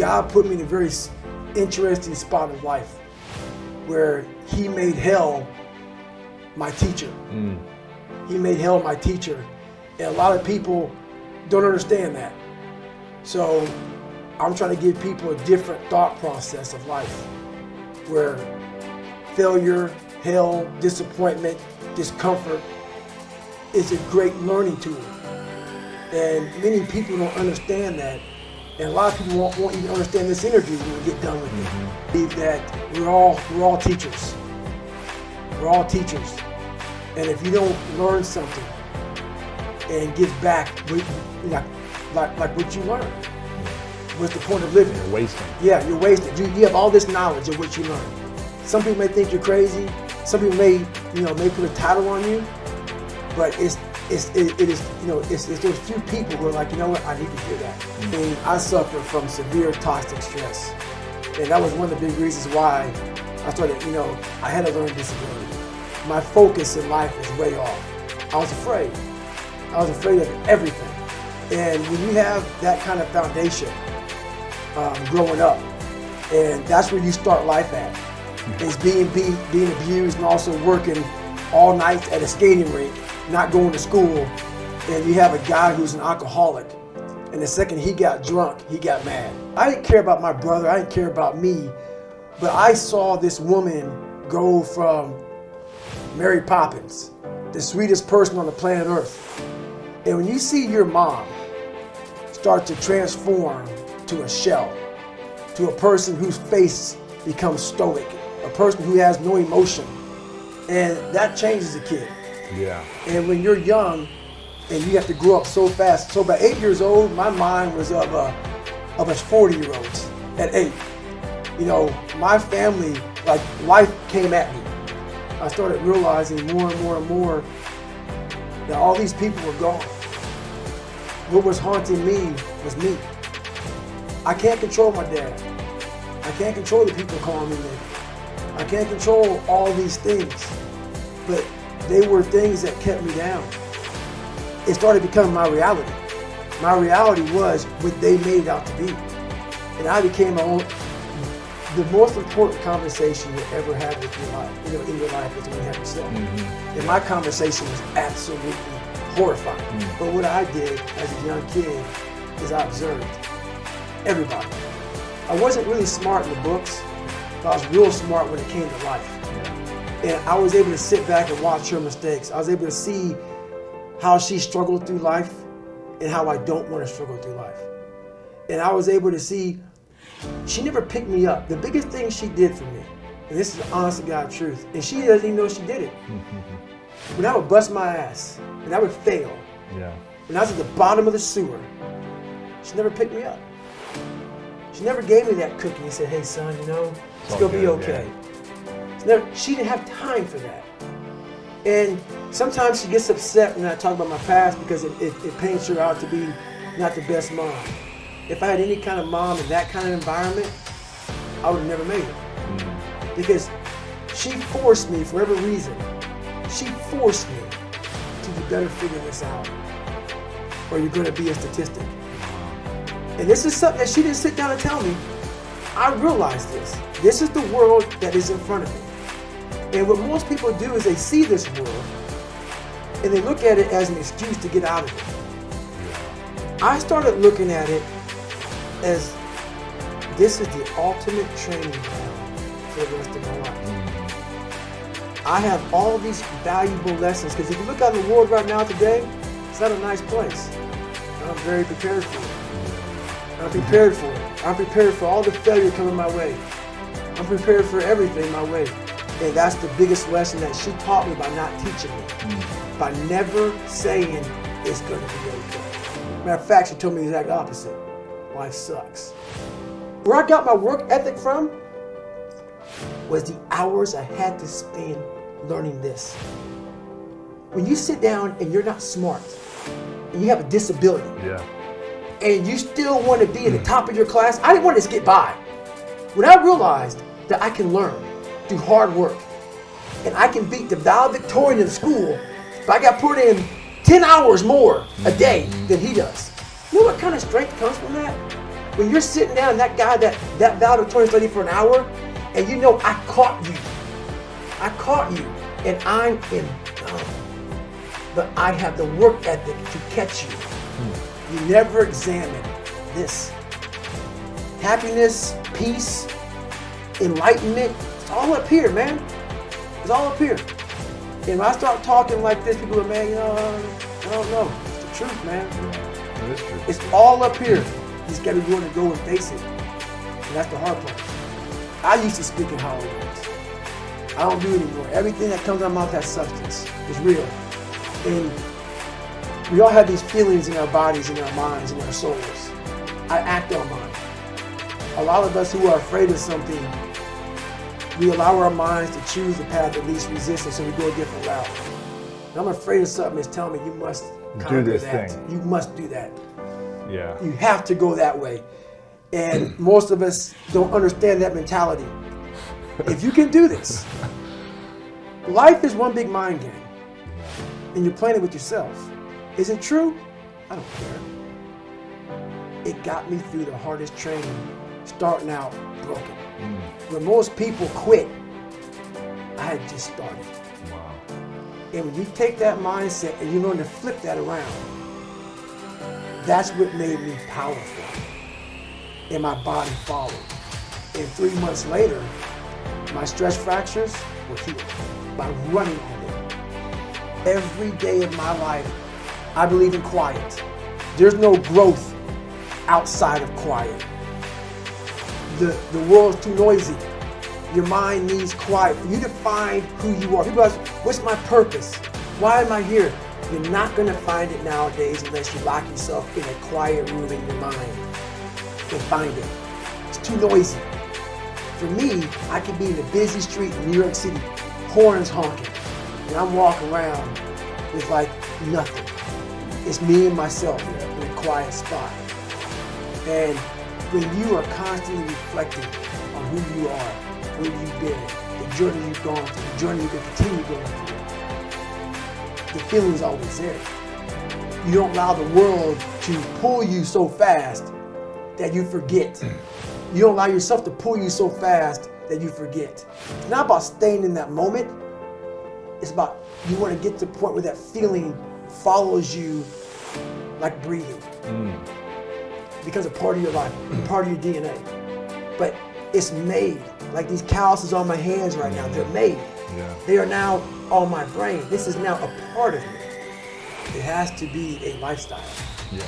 God put me in a very interesting spot in life where he made hell my teacher. He made hell my teacher. And a lot of people don't understand that. So I'm trying to give people a different thought process of life where failure, hell, disappointment, discomfort is a great learning tool. And many people don't understand that. And a lot of people won't even understand this interview when we get done with it. Believe that we're all teachers. We're all teachers. And if you don't learn something and give back like what you learned, what's the point of living? You're wasting. Yeah, you're wasting. You have all this knowledge of what you learned. Some people may think you're crazy. Some people may put a title on you, but it is those few people who are like, you know what, I need to hear that. And I suffer from severe toxic stress, and that was one of the big reasons why I started. I had a learning disability. My focus in life was way off. I was afraid. I was afraid of everything. And when you have that kind of foundation growing up, and that's where you start life at, is being abused and also working all night at a skating rink, not going to school, and you have a guy who's an alcoholic, and the second he got drunk, he got mad. I didn't care about my brother, I didn't care about me, but I saw this woman go from Mary Poppins, the sweetest person on the planet Earth. And when you see your mom start to transform to a shell, to a person whose face becomes stoic, a person who has no emotion, and that changes a kid. Yeah. And when you're young and you have to grow up so fast, so by 8 years old, my mind was of a 40-year-old at 8. My family, like, life came at me. I started realizing more and more and more that all these people were gone. What was haunting me was me. I can't control my dad. I can't control the people calling me nigga. I can't control all these things, but they were things that kept me down. It started becoming my reality. My reality was what they made it out to be. And I became the most important conversation you ever had with your life, in your life is when you have yourself. And my conversation was absolutely horrifying. But what I did as a young kid is I observed everybody. I wasn't really smart in the books, but I was real smart when it came to life. And I was able to sit back and watch her mistakes. I was able to see how she struggled through life and how I don't want to struggle through life. And I was able to see she never picked me up. The biggest thing she did for me, and this is the honest to God truth, and she doesn't even know she did it. When I would bust my ass and I would fail, when I was at the bottom of the sewer, she never picked me up. She never gave me that cookie and said, hey son, it's gonna be okay. She didn't have time for that. And sometimes she gets upset when I talk about my past because it paints her out to be not the best mom. If I had any kind of mom in that kind of environment, I would have never made it. Because she forced me, for whatever reason, she forced me to you better figure this out or you're gonna be a statistic. And this is something that she didn't sit down and tell me. I realized this. This is the world that is in front of me. And what most people do is they see this world and they look at it as an excuse to get out of it. I started looking at it as this is the ultimate training ground for the rest of my life. I have all these valuable lessons because if you look out in the world right now today, it's not a nice place. I'm very prepared for it. I'm prepared for it. I'm prepared for all the failure coming my way. I'm prepared for everything my way. And that's the biggest lesson that she taught me by not teaching me. By never saying it's going to be okay. Matter of fact, she told me the exact opposite. Life sucks. Where I got my work ethic from was the hours I had to spend learning this. When you sit down and you're not smart, and you have a disability, and you still want to be at the top of your class, I didn't want to just get by. When I realized that I can learn through hard work, and I can beat the valedictorian in school, but I got put in 10 hours more a day than he does. You know what kind of strength comes from that? When you're sitting down, that guy that valedictorian study for an hour, and you know I caught you, and I'm in dumb, but I have the work ethic to catch you. You never examine this. Happiness, peace, enlightenment, it's all up here, man. It's all up here. And when I start talking like this, people are, man, you know, I don't know. It's the truth, man. Yeah, it is true. It's all up here. You just got to be willing to go and face it. And that's the hard part. I used to speak in hollow words. I don't do it anymore. Everything that comes out of my mouth has substance. It's real. And we all have these feelings in our bodies, in our minds, in our souls. I act on mine. A lot of us who are afraid of something, we allow our minds to choose the path of least resistance, so we go a different route. And I'm afraid of something that's telling me you must conquer do this that. thing. You must do that. Yeah. You have to go that way. And most of us don't understand that mentality. If you can do this, life is one big mind game. And you're playing it with yourself. Is it true? I don't care. It got me through the hardest training, starting out broken. When most people quit, I had just started. Wow. And when you take that mindset and you learn to flip that around, that's what made me powerful. And my body followed. And 3 months later, my stress fractures were healed by running on it. Every day of my life, I believe in quiet. There's no growth outside of quiet. The world's too noisy. Your mind needs quiet. For you to find who you are. People ask, what's my purpose? Why am I here? You're not going to find it nowadays unless you lock yourself in a quiet room in your mind and find it. It's too noisy. For me, I could be in a busy street in New York City, horns honking, and I'm walking around with like nothing. It's me and myself in a quiet spot. And when you are constantly reflecting on who you are, where you've been, the journey you've gone through, the journey you can continue going through, the feeling's always there. You don't allow the world to pull you so fast that you forget. You don't allow yourself to pull you so fast that you forget. It's not about staying in that moment. It's about you want to get to the point where that feeling follows you like breathing. It becomes a part of your life, part of your DNA. But it's made. Like these calluses on my hands right now, they're made. Yeah. They are now on my brain. This is now a part of me. It has to be a lifestyle. Yeah.